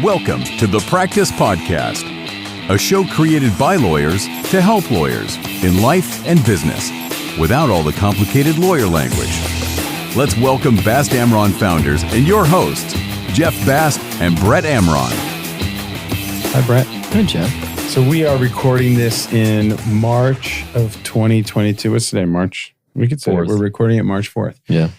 Welcome to the Practice Podcast, a show created by lawyers to help lawyers in life and business without all the complicated lawyer language. Let's welcome Bast Amron founders and your hosts, Jeff Bast and Brett Amron. Hi, Brett. Hi, Jeff. So we are recording this in March of 2022. What's today, March? We could say 4th. We're recording it March 4th. Yeah.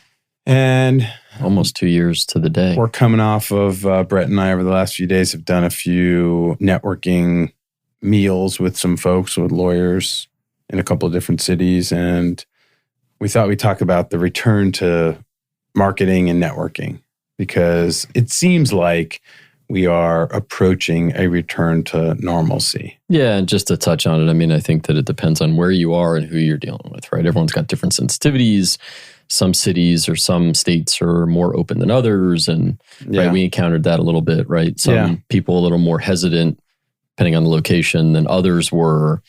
And almost 2 years to the day. We're coming off of, Brett and I over the last few days have done a few networking meals with some folks, with lawyers in a couple of different cities. And we thought we'd talk about the return to marketing and networking, because it seems like we are approaching a return to normalcy. Yeah, and just to touch on it, I mean, I think that it depends on where you are and who you're dealing with, right? Everyone's got different sensitivities. Some cities or some states are more open than others. And right, we encountered that a little bit, right? Some people a little more hesitant, depending on the location, than others were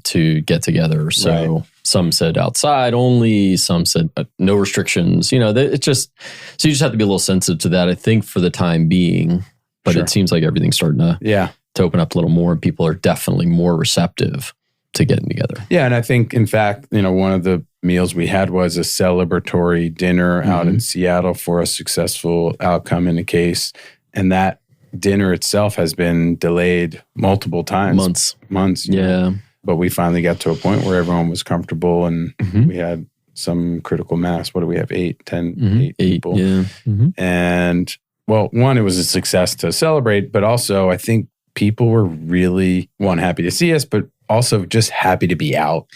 to get together. So some said outside only, some said no restrictions. You know, it's just, so you just have to be a little sensitive to that, I think, for the time being. But it seems like everything's starting to open up a little more, and people are definitely more receptive to getting together. Yeah, and I think, in fact, you know, one of the meals we had was a celebratory dinner out in Seattle for a successful outcome in a case. And that dinner itself has been delayed multiple times. Months. Yeah. But we finally got to a point where everyone was comfortable, and we had some critical mass. What do we have? 8 people. Yeah. And, well, one, it was a success to celebrate, but also I think people were really, happy to see us, but also just happy to be out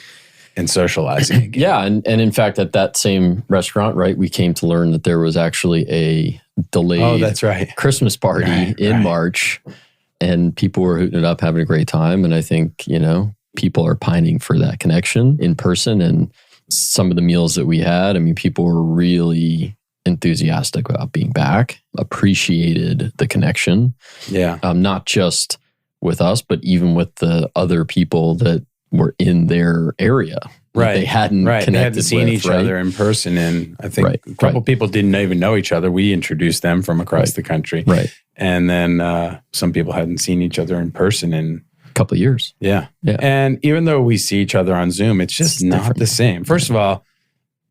and socializing again. Yeah, and in fact, at that same restaurant, right, we came to learn that there was actually a delayed Christmas party in March, and people were hooting it up, having a great time. And I think, you know, people are pining for that connection in person. And some of the meals that we had, I mean, people were really enthusiastic about being back, appreciated the connection. Yeah. Not just with us, but even with the other people that were in their area. Right. They hadn't connected They hadn't seen each other in person. And I think a couple people didn't even know each other. We introduced them from across the country. Right. And then some people hadn't seen each other in person in a couple of years. Yeah. And even though we see each other on Zoom, it's just not the same. First of all,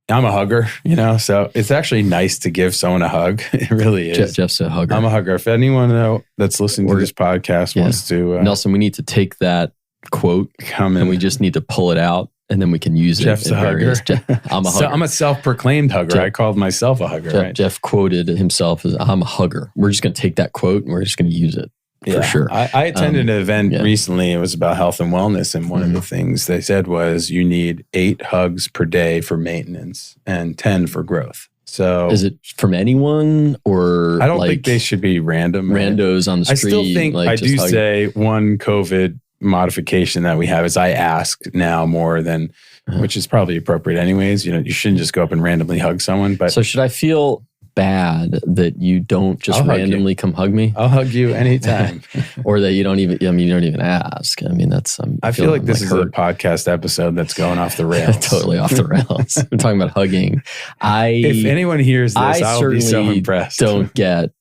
I'm a hugger, you know, so it's actually nice to give someone a hug. It really is. Jeff's a hugger. I'm a hugger. If anyone that's listening to this podcast wants to... Nelson, we need to take that quote and we just need to pull it out, and then we can use Jeff's it. A hugger. I'm a hugger. I'm a self-proclaimed hugger. I called myself a hugger. Jeff quoted himself as, I'm a hugger. We're just going to take that quote and we're just going to use it. For sure. I attended an event recently. It was about health and wellness. And one of the things they said was you need 8 hugs per day for maintenance and 10 for growth. So is it from anyone, or I don't think they should be random. Randos on the street. I still think I do say one COVID modification that we have is I ask now more than, which is probably appropriate anyways. You know, you shouldn't just go up and randomly hug someone. But so should I feel bad that you don't just randomly come hug me? I'll hug you anytime. Or that you don't even, you don't even ask. I mean, that's, I feel like this is a podcast episode that's going off the rails. Totally off the rails. We're talking about hugging. If anyone hears this, I'll be so impressed. Don't get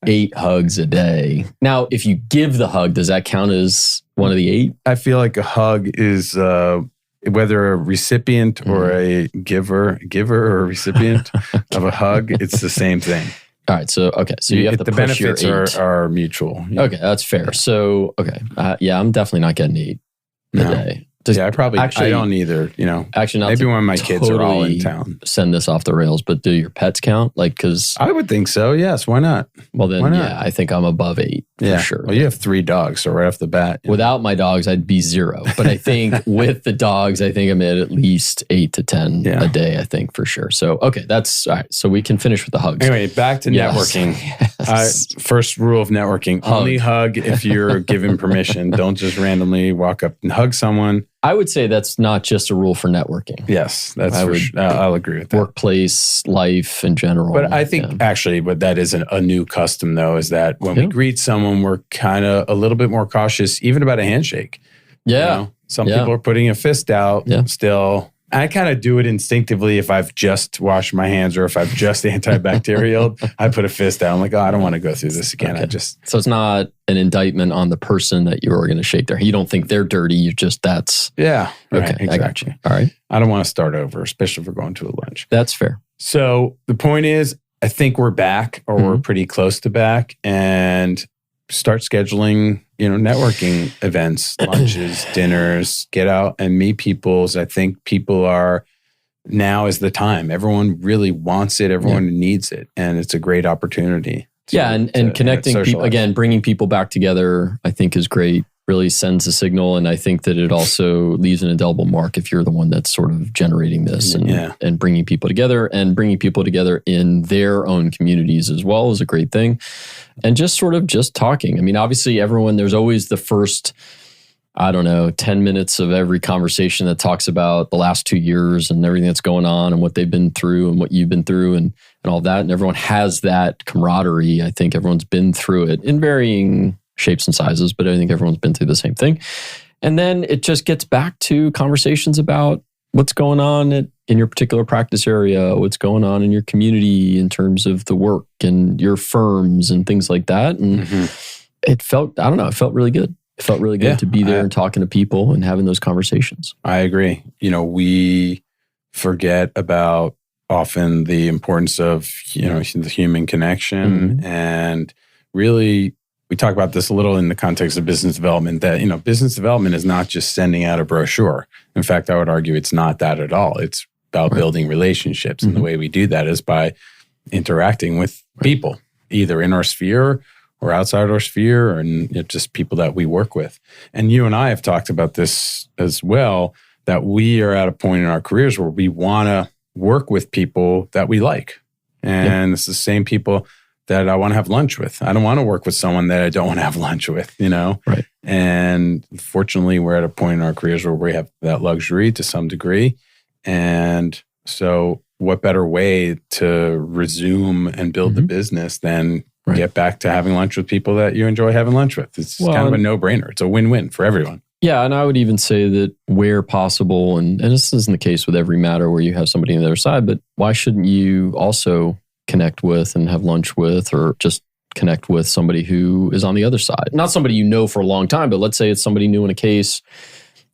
8 hugs a day. Now, if you give the hug, does that count as one of the 8? I feel like a hug is, whether a recipient or a giver or a recipient of a hug, it's the same thing. All right. So, so you have to the push benefits your 8. are mutual. Yeah. Okay. That's fair. Yeah. So, I'm definitely not getting 8 a day. I don't either, you know. Actually, maybe when my kids are all in town. Send this off the rails, but do your pets count? Like, because I would think so. Yes. Why not? Well, then, I think I'm above 8 for sure. Well, you have 3 dogs, so right off the bat. Without my dogs, I'd be 0. But I think with the dogs, I think I'm at least 8 to 10 a day, I think, for sure. So, that's all right. So we can finish with the hugs. Anyway, back to networking. First rule of networking, only hug if you're given permission. Don't just randomly walk up and hug someone. I would say that's not just a rule for networking. Yes, I'll agree with that. Workplace, life in general. But I think actually, but that is a new custom though, is that when we greet someone, we're kind of a little bit more cautious, even about a handshake. Yeah. You know? Some people are putting a fist out still. I kind of do it instinctively if I've just washed my hands or if I've just antibacterial. I put a fist down. I'm like, oh, I don't want to go through this again. Okay. So it's not an indictment on the person that you're going to shake their hand. You don't think they're dirty. You just, that's... Yeah. Okay, right, exactly. I got you. All right. I don't want to start over, especially if we're going to a lunch. That's fair. So the point is, I think we're back or we're pretty close to back, and start scheduling, networking events, lunches, dinners, get out and meet people. I think people are, now is the time. Everyone really wants it. Everyone needs it. And it's a great opportunity. And connecting people, again, bringing people back together, I think is great. Really sends a signal. And I think that it also leaves an indelible mark if you're the one that's sort of generating this and bringing people together, and bringing people together in their own communities as well is a great thing. And just sort of just talking. I mean, obviously there's always the first, 10 minutes of every conversation that talks about the last 2 years and everything that's going on and what they've been through and what you've been through and all that. And everyone has that camaraderie. I think everyone's been through it in varying shapes and sizes, but I think everyone's been through the same thing. And then it just gets back to conversations about what's going on in your particular practice area, what's going on in your community in terms of the work and your firms and things like that. And it felt really good. It felt really good to be there and talking to people and having those conversations. I agree. We forget about often the importance of, the human connection, and really, we talk about this a little in the context of business development, that, business development is not just sending out a brochure. In fact, I would argue it's not that at all. It's about building relationships. And the way we do that is by interacting with people, either in our sphere or outside our sphere, and just people that we work with. And you and I have talked about this as well, that we are at a point in our careers where we want to work with people that we like. And it's the same people that I want to have lunch with. I don't want to work with someone that I don't want to have lunch with, Right. And fortunately, we're at a point in our careers where we have that luxury to some degree. And so what better way to resume and build the business than get back to having lunch with people that you enjoy having lunch with? It's kind of a no-brainer. It's a win-win for everyone. Yeah, and I would even say that where possible, and this isn't the case with every matter where you have somebody on the other side, but why shouldn't you also connect with and have lunch with, or just connect with somebody who is on the other side? Not somebody you know for a long time, but let's say it's somebody new in a case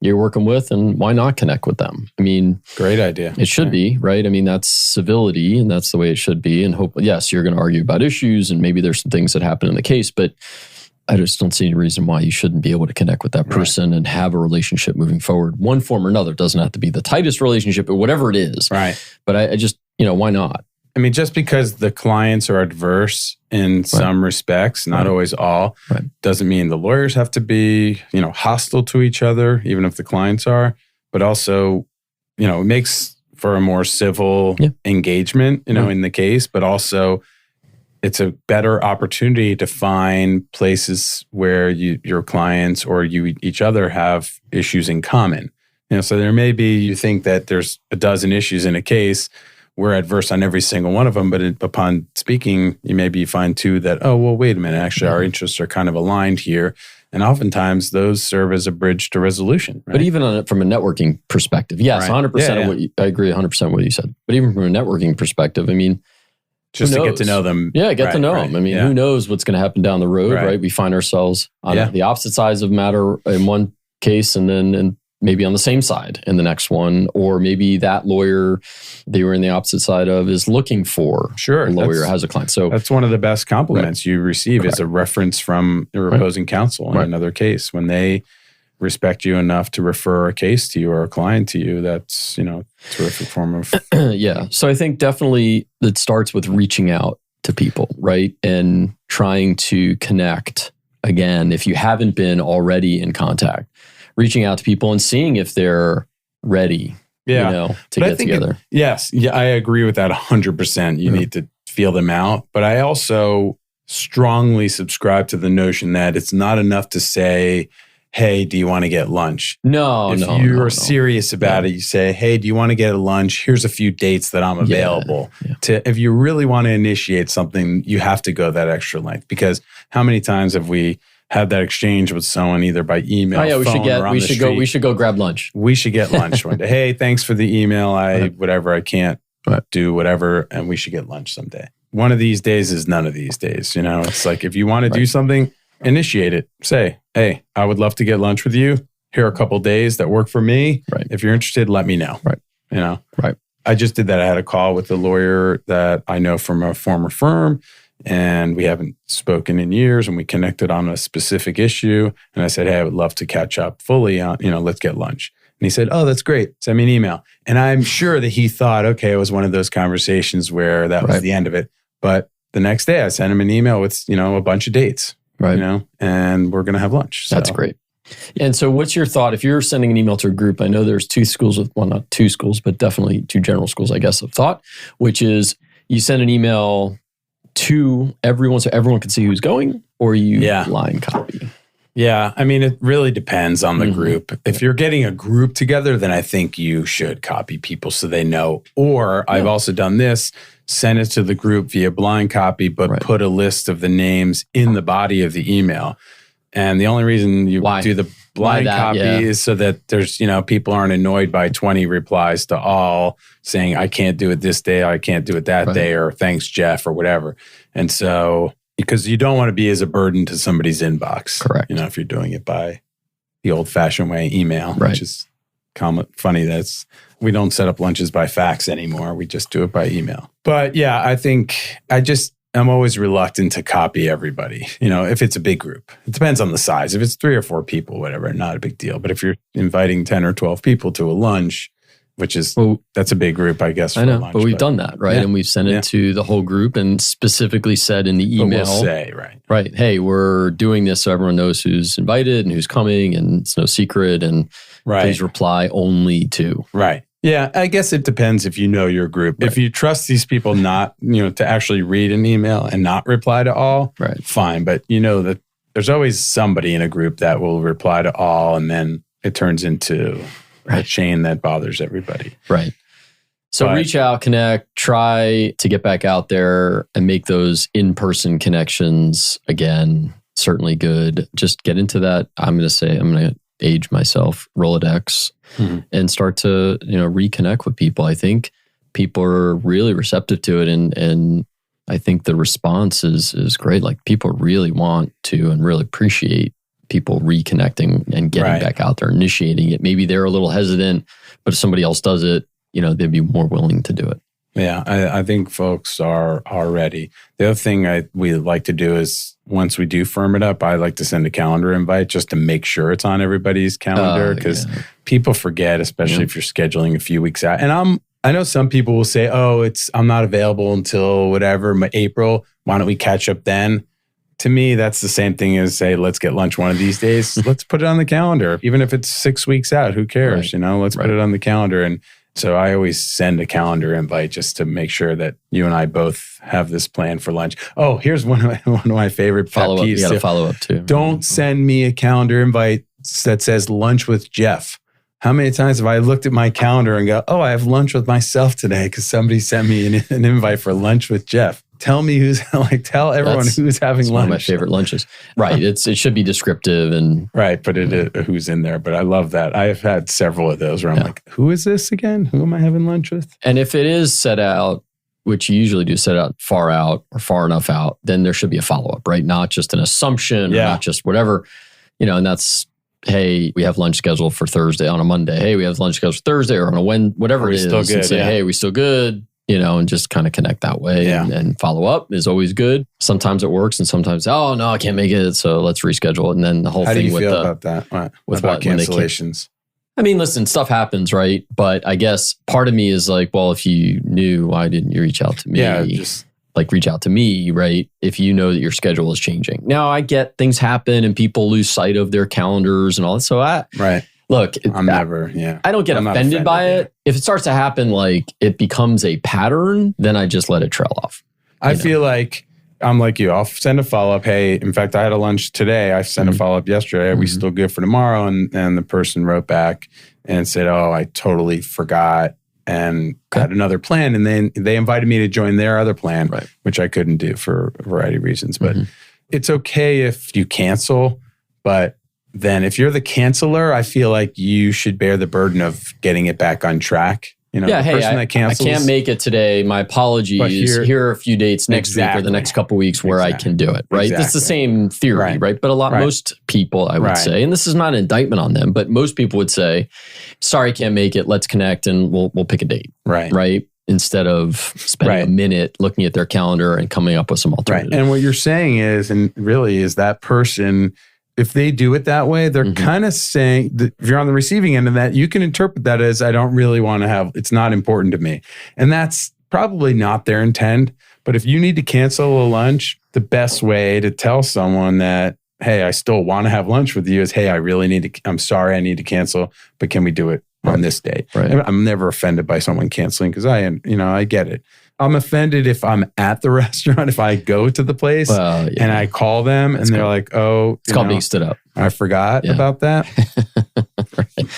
you're working with, and why not connect with them? I mean, great idea. It should be, right? I mean, that's civility, and that's the way it should be. And yes, you're going to argue about issues, and maybe there's some things that happen in the case, but I just don't see any reason why you shouldn't be able to connect with that person and have a relationship moving forward. One form or another. It doesn't have to be the tightest relationship or whatever it is. Right. But I just, why not? I mean, just because the clients are adverse in some respects, not always all, doesn't mean the lawyers have to be, hostile to each other, even if the clients are. But also, it makes for a more civil engagement, in the case. But also, it's a better opportunity to find places where your clients or each other have issues in common. So there may be, you think that there's a dozen issues in a case. We're adverse on every single one of them, but upon speaking, you maybe find two that, oh, well, wait a minute, actually our interests are kind of aligned here. And oftentimes those serve as a bridge to resolution. Right? But even from a networking perspective, yes, 100% of what I agree 100% what you said. But even from a networking perspective, I mean, just to get to know them. Yeah, get to know them. I mean, who knows what's going to happen down the road, right? We find ourselves on the opposite sides of matter in one case, and then maybe on the same side in the next one, or maybe that lawyer they were in the opposite side of is looking for a lawyer has a client. So that's one of the best compliments you receive is a reference from your opposing counsel in another case. When they respect you enough to refer a case to you or a client to you, that's, terrific form of... Yeah. So I think definitely it starts with reaching out to people, right? And trying to connect again, if you haven't been already in contact, reaching out to people and seeing if they're ready, to get together. Yes. Yeah, I agree with that 100%. You need to feel them out. But I also strongly subscribe to the notion that it's not enough to say, hey, do you want to get lunch? If you're serious about it, you say, hey, do you want to get a lunch? Here's a few dates that I'm available. If you really want to initiate something, you have to go that extra length. Because how many times have we have that exchange with someone either by email, we should go grab lunch. We should get lunch one day. Hey, thanks for the email. I can't do whatever, and we should get lunch someday. One of these days is none of these days. It's like if you want to do something, initiate it. Say, hey, I would love to get lunch with you. Here are a couple days that work for me. Right. If you're interested, let me know. Right. Right. I just did that. I had a call with a lawyer that I know from a former firm, and we haven't spoken in years, and we connected on a specific issue. And I said, hey, I would love to catch up fully on, let's get lunch. And he said, oh, that's great. Send me an email. And I'm sure that he thought, okay, it was one of those conversations where that was the end of it. But the next day I sent him an email with, a bunch of dates, and we're going to have lunch. That's great. And so what's your thought if you're sending an email to a group? I know there's two schools of, well, not two schools, but definitely two general schools, I guess, of thought, which is you send an email to everyone so everyone can see who's going, or you line copy. Yeah. I mean, it really depends on the group. If you're getting a group together, then I think you should copy people so they know. Or I've also done this, send it to the group via blind copy, but put a list of the names in the body of the email. And the only reason you do the blind copy is so that there's, people aren't annoyed by 20 replies to all saying, I can't do it this day, I can't do it that day, or thanks, Jeff, or whatever. And so, because you don't want to be as a burden to somebody's inbox. Correct. If you're doing it by the old-fashioned way, email, which is funny. We don't set up lunches by fax anymore. We just do it by email. But yeah, I think I'm always reluctant to copy everybody, if it's a big group. It depends on the size. If it's 3 or 4 people, whatever, not a big deal. But if you're inviting 10 or 12 people to a lunch, which is, that's a big group, I guess. I know, lunch, but we've done that, right? Yeah. And we've sent it to the whole group and specifically said in the email, we'll say, right, hey, we're doing this so everyone knows who's invited and who's coming, and it's no secret, and please reply only to. Right. Yeah, I guess it depends if you know your group. If you trust these people not, to actually read an email and not reply to all, fine. But that there's always somebody in a group that will reply to all, and then it turns into a chain that bothers everybody. Right. So reach out, connect, try to get back out there and make those in-person connections again. Certainly good. Just get into that. I'm going to age myself, Rolodex, and start to, reconnect with people. I think people are really receptive to it. And I think the response is great. Like, people really want to and really appreciate people reconnecting and getting back out there, initiating it. Maybe they're a little hesitant, but if somebody else does it, they'd be more willing to do it. Yeah, I think folks are ready. The other thing we like to do is, once we do firm it up, I like to send a calendar invite just to make sure it's on everybody's calendar, because people forget, especially if you're scheduling a few weeks out. And I know some people will say, oh, I'm not available until whatever, April. Why don't we catch up then? To me, that's the same thing as say, let's get lunch one of these days. Let's put it on the calendar. Even if it's 6 weeks out, who cares? Let's put it on the calendar. And so I always send a calendar invite just to make sure that you and I both have this plan for lunch. Oh, here's one of my favorite pet peeves. You got to follow up too. Don't send me a calendar invite that says lunch with Jeff. How many times have I looked at my calendar and go, oh, I have lunch with myself today because somebody sent me an invite for lunch with Jeff. Tell me tell everyone who's having lunch. One of my favorite lunches. Right. It should be descriptive and. Right. But who's in there. But I love that. I've had several of those where I'm like, who is this again? Who am I having lunch with? And if it is set out, which you usually do, set out far or far enough out, then there should be a follow-up, right? Not just an assumption or not just whatever, and that's, hey, we have lunch scheduled for Thursday on a Monday. Hey, we have lunch scheduled for Thursday or on a Wednesday, whatever it is. Still good, and say, hey, we still good? And just kind of connect that way and follow up is always good. Sometimes it works and sometimes, oh, no, I can't make it. So let's reschedule it. And then the whole thing with How do you feel about that? About cancellations? I mean, listen, stuff happens, right? But I guess part of me is like, well, if you knew, why didn't you reach out to me? Yeah, reach out to me, right? If you know that your schedule is changing. Now, I get things happen and people lose sight of their calendars and all that. So look, I don't get offended by it. If it starts to happen, it becomes a pattern, then I just let it trail off. I feel like I'm like you. I'll send a follow-up. Hey, in fact, I had a lunch today. I sent a follow-up yesterday. Are we still good for tomorrow? And the person wrote back and said, oh, I totally forgot and had another plan. And then they invited me to join their other plan, which I couldn't do for a variety of reasons. But it's okay if you cancel, but then if you're the canceller, I feel like you should bear the burden of getting it back on track. You know, yeah, the person that cancels, I can't make it today. My apologies. Here are a few dates next week or the next couple weeks where I can do it, right? It's the same theory, right? But most people, I would say, and this is not an indictment on them, but most people would say, sorry, can't make it. Let's connect and we'll pick a date, right? Instead of spending a minute looking at their calendar and coming up with some alternatives. Right. And what you're saying is, and really is that person, if they do it that way, they're kind of saying that if you're on the receiving end of that, you can interpret that as, I don't really want to have, it's not important to me. And that's probably not their intent. But if you need to cancel a lunch, the best way to tell someone that, hey, I still want to have lunch with you is, hey, I'm sorry, I need to cancel, but can we do it on this day? Right. I'm never offended by someone canceling because I get it. I'm offended if I'm at the restaurant, if I go to the place and I call them and they're like, oh, it's called being stood up. I forgot about that. Right.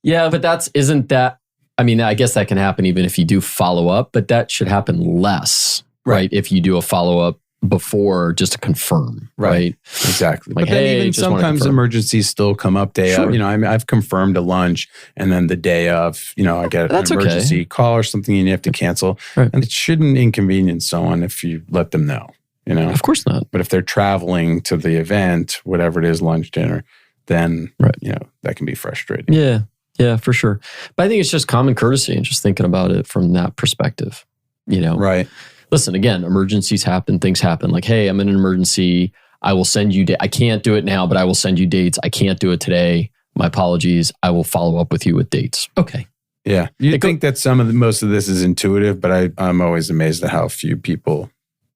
Yeah, but isn't that, I mean, I guess that can happen even if you do follow up, but that should happen less, right? If you do a follow up before just to confirm, right? Exactly. Like, but then even sometimes emergencies still come up day of. I've confirmed a lunch and then the day of, I get an emergency call or something and you have to cancel. Right. And it shouldn't inconvenience someone if you let them know, Of course not. But if they're traveling to the event, whatever it is, lunch, dinner, then, that can be frustrating. Yeah, for sure. But I think it's just common courtesy and just thinking about it from that perspective, Right. Listen, again, emergencies happen, things happen. Like, hey, I'm in an emergency. I will send you, I can't do it now, but I will send you dates. I can't do it today. My apologies. I will follow up with you with dates. Okay. Yeah. You think that most of this is intuitive, but I'm always amazed at how few people.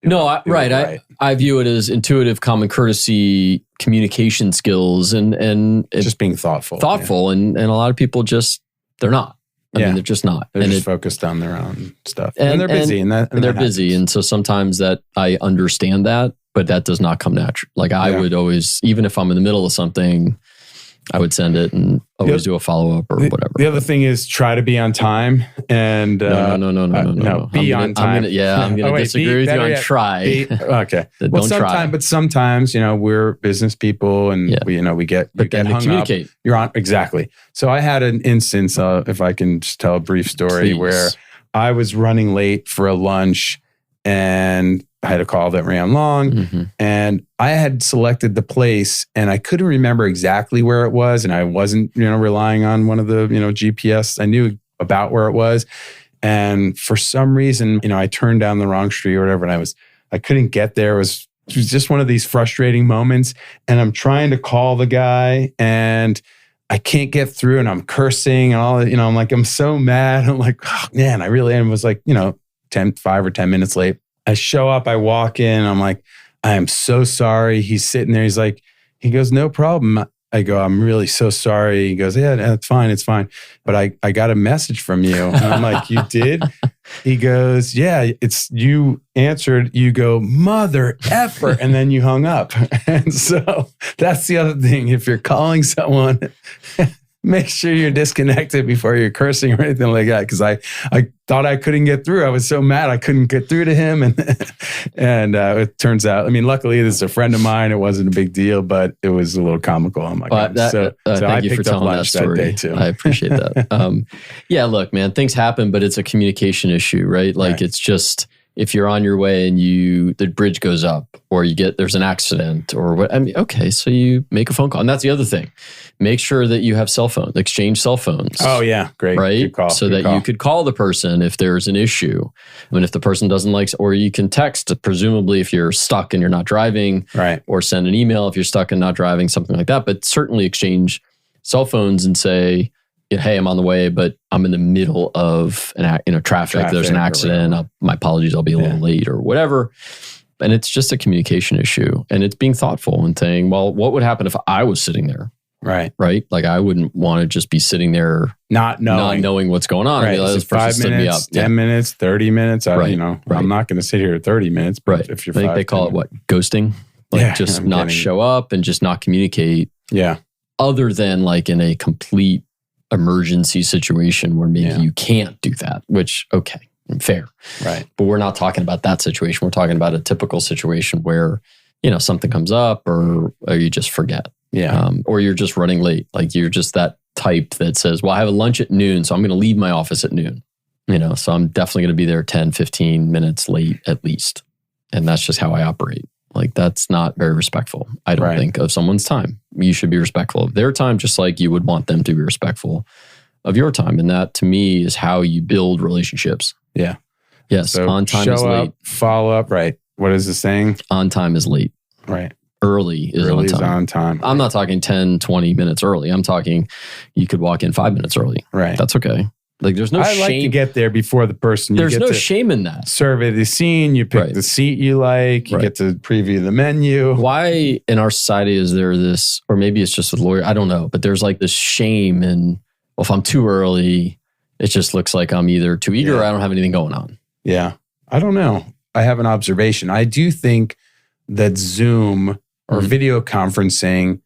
I view it as intuitive, common courtesy, communication skills, and just being thoughtful. And a lot of people they're not. I mean, they're just not. They're just focused on their own stuff. And they're busy. And they're busy. And so sometimes that I understand that, but that does not come natural. Like I would always, even if I'm in the middle of something, I would send it and always do a follow-up or whatever. The other thing is try to be on time. And no. Be on time. I'm going to disagree with you on try. Okay. But sometimes, we're business people and we get hung communicate. Up. You're on. Exactly. So I had an instance, if I can just tell a brief story, where I was running late for a lunch and I had a call that ran long and I had selected the place and I couldn't remember exactly where it was. And I wasn't, relying on one of the, GPS. I knew about where it was. And for some reason, I turned down the wrong street or whatever. And I couldn't get there. It was just one of these frustrating moments. And I'm trying to call the guy and I can't get through and I'm cursing and all, I'm like, I'm so mad. I'm like, oh, man, I really am. It was like, 5 or 10 minutes late. I show up, I walk in, I'm like, I am so sorry. He's sitting there. He goes, no problem. I go, I'm really so sorry. He goes, yeah, it's fine. But I got a message from you. And I'm like, you did? He goes, yeah, it's you answered. You go, mother effer. And then you hung up. And so that's the other thing. If you're calling someone, make sure you're disconnected before you're cursing or anything like that. Because I thought I couldn't get through. I was so mad I couldn't get through to him. And it turns out, luckily this is a friend of mine. It wasn't a big deal, but it was a little comical. I'm like, thank you for telling that story. That day too. I appreciate that. Look, man, things happen, but it's a communication issue, right? Like it's just, if you're on your way and the bridge goes up or there's an accident or what, okay, so you make a phone call. And that's the other thing. Make sure that you have cell phones, exchange cell phones. Oh yeah, great. Right? Good call. So you could call the person if there's an issue. If the person doesn't or you can text, presumably if you're stuck and you're not driving, right? Or send an email if you're stuck and not driving, something like that. But certainly exchange cell phones and say, hey, I'm on the way, but I'm in the middle of traffic. There's an accident. My apologies. I'll be a little late or whatever. And it's just a communication issue. And it's being thoughtful and saying, well, what would happen if I was sitting there? Right. Right. Like I wouldn't want to just be sitting there not knowing what's going on. Right. This 5 minutes, 10 minutes, 30 minutes. I'm not going to sit here 30 minutes. But if you're I think they call it what? Ghosting. Just not show up and just not communicate. Yeah. Other than in a complete emergency situation where maybe you can't do that, which, okay, fair. Right. But we're not talking about that situation. We're talking about a typical situation where something comes up or you just forget. Yeah. Or you're just running late. Like you're just that type that says, well, I have a lunch at noon, so I'm going to leave my office at noon. So I'm definitely going to be there 10, 15 minutes late at least. And that's just how I operate. Like that's not very respectful, I don't think, of someone's time. You should be respectful of their time, just like you would want them to be respectful of your time. And that to me is how you build relationships. Yeah. Yes. So on time show is late. Up, follow up. Right. What is the saying? On time is late. Right. Early is on time. On time. I'm not talking 10, 20 minutes early. I'm talking you could walk in 5 minutes early. Right. That's okay. Like there's no shame. I like to get there before the person. There's no shame in that. Survey the scene. You pick the seat you like. You get to preview the menu. Why in our society is there this, or maybe it's just with lawyer, I don't know, but there's like this shame in, well, if I'm too early, it just looks like I'm either too eager or I don't have anything going on. Yeah. I don't know. I have an observation. I do think that Zoom or video conferencing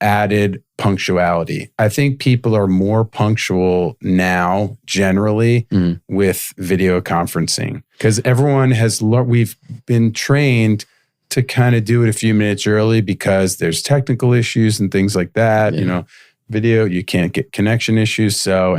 added punctuality. I think people are more punctual now generally with video conferencing because everyone we've been trained to kind of do it a few minutes early because there's technical issues and things like that. Video, you can't get connection issues. So,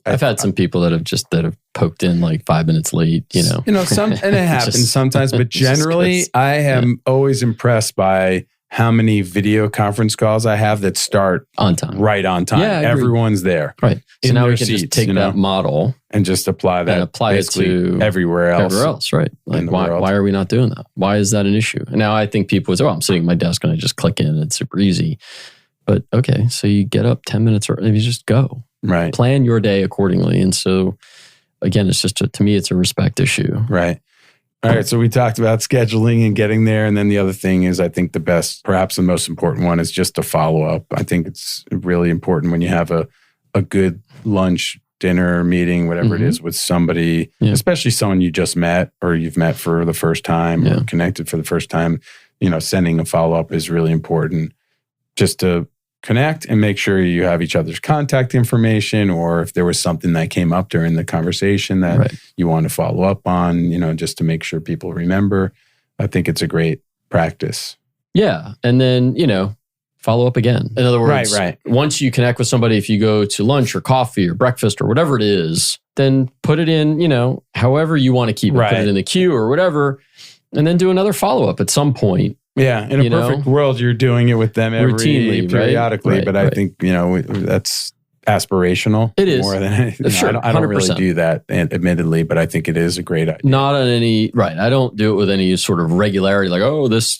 I've had some people that have poked in like 5 minutes late, and it happens sometimes, but generally I am always impressed by how many video conference calls I have that start on time, right on time. Yeah, everyone's there. Right. So now we can just take that model and just apply that it to everywhere else. Right. Like why are we not doing that? Why is that an issue? And now I think people would say, I'm sitting at my desk and I just click in. It's super easy. But okay, so you get up 10 minutes early, you just go. Right. Plan your day accordingly. And so again, it's just to me, it's a respect issue. Right. All right. So we talked about scheduling and getting there. And then the other thing is, I think perhaps the most important one is just to follow up. I think it's really important when you have a good lunch, dinner, meeting, whatever it is with somebody, especially someone you just met or you've met for the first time or connected for the first time, sending a follow-up is really important just to connect and make sure you have each other's contact information, or if there was something that came up during the conversation that you want to follow up on, just to make sure people remember. I think it's a great practice. Yeah. And then, follow up again. In other words, once you connect with somebody, if you go to lunch or coffee or breakfast or whatever it is, then put it in, however you want to keep it, put it in the queue or whatever, and then do another follow-up at some point. Yeah, in a perfect world, you're doing it with them routinely, periodically. But I think that's aspirational. It is more than anything. Sure, I don't really do that, admittedly, but I think it is a great idea. Not on any I don't do it with any sort of regularity. Like,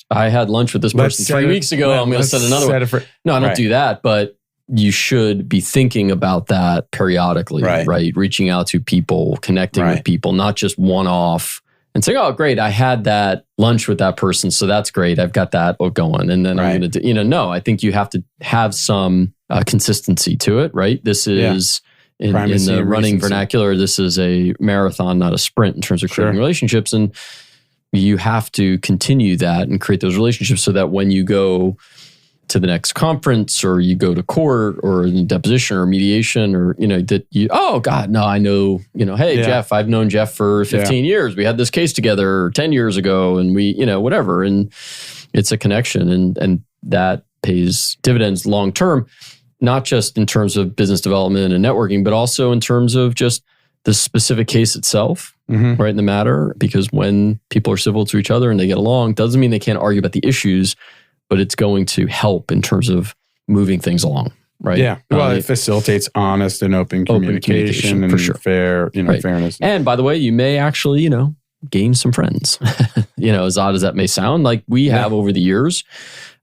I had lunch with this person 3 weeks ago. I'm going to set another one. No, I don't do that. But you should be thinking about that periodically, right? Reaching out to people, connecting with people, not just one-off. And saying, oh, great, I had that lunch with that person, so that's great. I've got that going. And then I'm going to do, no, I think you have to have some consistency to it, right? This is, in the running vernacular, this is a marathon, not a sprint in terms of creating relationships. And you have to continue that and create those relationships so that when you go to the next conference or you go to court or in deposition or mediation or, I know, hey, Jeff, I've known Jeff for 15 years. We had this case together 10 years ago and we, whatever. And it's a connection and that pays dividends long-term, not just in terms of business development and networking, but also in terms of just the specific case itself, right, in the matter. Because when people are civil to each other and they get along, doesn't mean they can't argue about the issues, but it's going to help in terms of moving things along, right? Yeah. Well, it facilitates honest and open communication and fair, fairness. And by the way, you may actually, gain some friends, as odd as that may sound. Like we have over the years,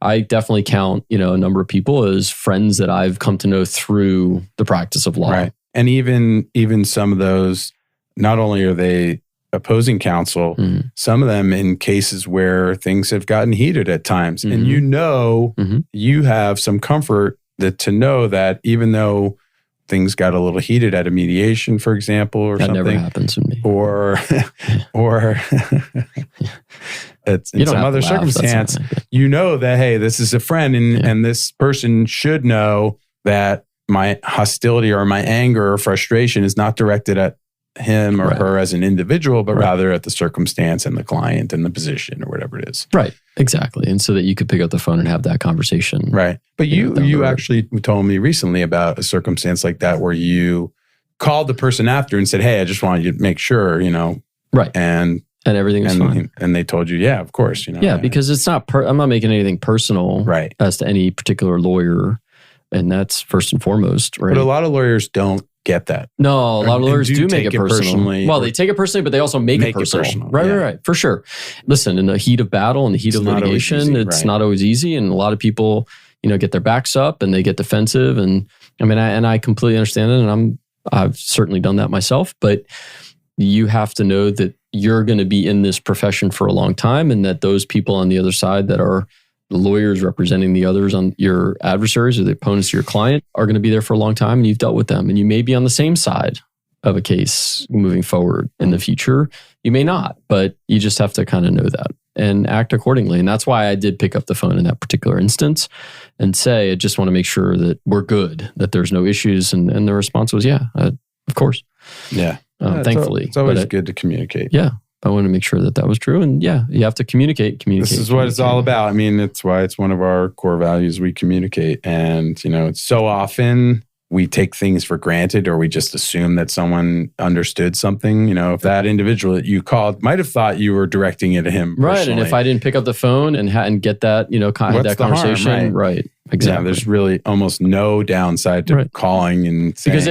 I definitely count, a number of people as friends that I've come to know through the practice of law. Right. And even some of those, not only are they opposing counsel, some of them in cases where things have gotten heated at times. And you have some comfort to know that even though things got a little heated at a mediation, for example, or that something. That never happens to me. Or it's in some other circumstance, that, hey, this is a friend and this person should know that my hostility or my anger or frustration is not directed at him or her as an individual, but rather at the circumstance and the client and the position or whatever it is. Right. Exactly. And so that you could pick up the phone and have that conversation. Right. But you actually told me recently about a circumstance like that where you called the person after and said, hey, I just wanted you to make sure, Right. And everything was fine. And they told you, yeah, of course. Yeah, because it's not, I'm not making anything personal as to any particular lawyer. And that's first and foremost, right? But a lot of lawyers don't get that. No, a lot of lawyers do make it personally. Well, they take it personally, but they also make it personal. Right, for sure. Listen, in the heat of battle, in the heat of litigation, it's not always easy. And a lot of people, get their backs up and they get defensive. And I completely understand it. And I've certainly done that myself. But you have to know that you're going to be in this profession for a long time, and that those people on the other side that are the lawyers representing the others on your adversaries or the opponents to your client are going to be there for a long time, and you've dealt with them, and you may be on the same side of a case moving forward in the future. You may not, but you just have to kind of know that and act accordingly. And that's why I did pick up the phone in that particular instance and say, I just want to make sure that we're good, that there's no issues. And the response was, yeah, of course. Yeah. Thankfully. It's always good to communicate. Yeah. I want to make sure that was true. And yeah, you have to communicate. This is what it's all about. It's why it's one of our core values. We communicate. And, it's so often we take things for granted, or we just assume that someone understood something. If that individual that you called might have thought you were directing it to him personally. Right. And if I didn't pick up the phone and get that, have that conversation. Right. Exactly. Yeah, there's really almost no downside to calling and saying, because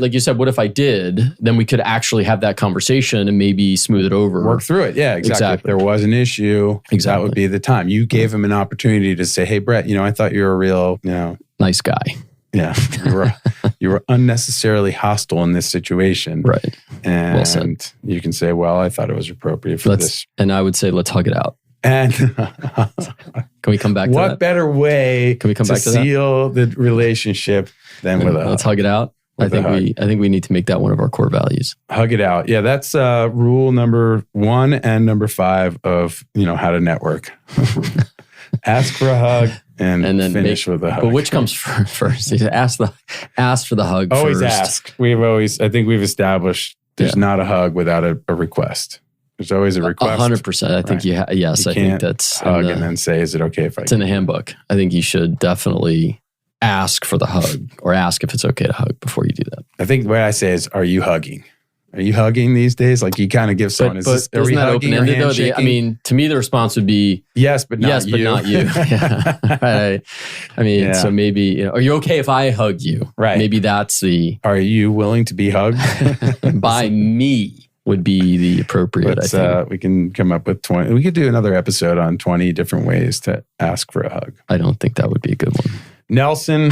like you said, what if I did? Then we could actually have that conversation and maybe smooth it over. Work through it. Yeah, exactly. If there was an issue, that would be the time. You gave him an opportunity to say, hey, Brett, I thought you were a real, nice guy. Yeah, you were unnecessarily hostile in this situation. Right. And you can say, well, I thought it was appropriate for this. And I would say, let's hug it out. And can we come back to that? What better way to seal the relationship than with a hug? Let's hug it out. I think we need to make that one of our core values. Hug it out. Yeah, that's rule number 1 and number 5 of how to network. Ask for a hug and then finish with a hug. But which comes first? Ask for the hug. Always first. Ask. I think we've established there's not a hug without a request. There's always a request. 100%. I think yes. I think that's hug and then say, "Is it okay if I?" It's in the handbook. I think you should definitely ask for the hug, or ask if it's okay to hug before you do that. I think what I say is, "Are you hugging? Are you hugging these days?" Like you kind of give someone. But isn't that open-ended though? To me, the response would be yes, but not you. Yeah. Right. So maybe are you okay if I hug you? Right. Maybe that's the. Are you willing to be hugged by me? Would be the appropriate. I think we can come up with 20. We could do another episode on 20 different ways to ask for a hug. I don't think that would be a good one. Nelson,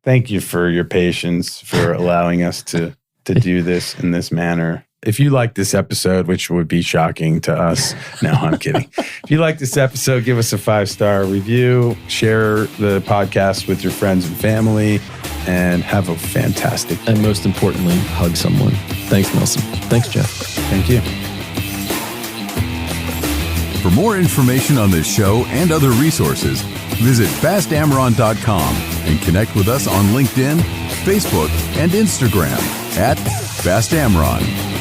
thank you for your patience, for allowing us to do this in this manner. If you like this episode, which would be shocking to us, no, I'm kidding. If you like this episode, give us a 5-star review, share the podcast with your friends and family, and have a fantastic. And most importantly, hug someone. Thanks, Nelson. Thanks, Jeff. Thank you. For more information on this show and other resources, visit fastamron.com and connect with us on LinkedIn, Facebook, and Instagram @FastAmron.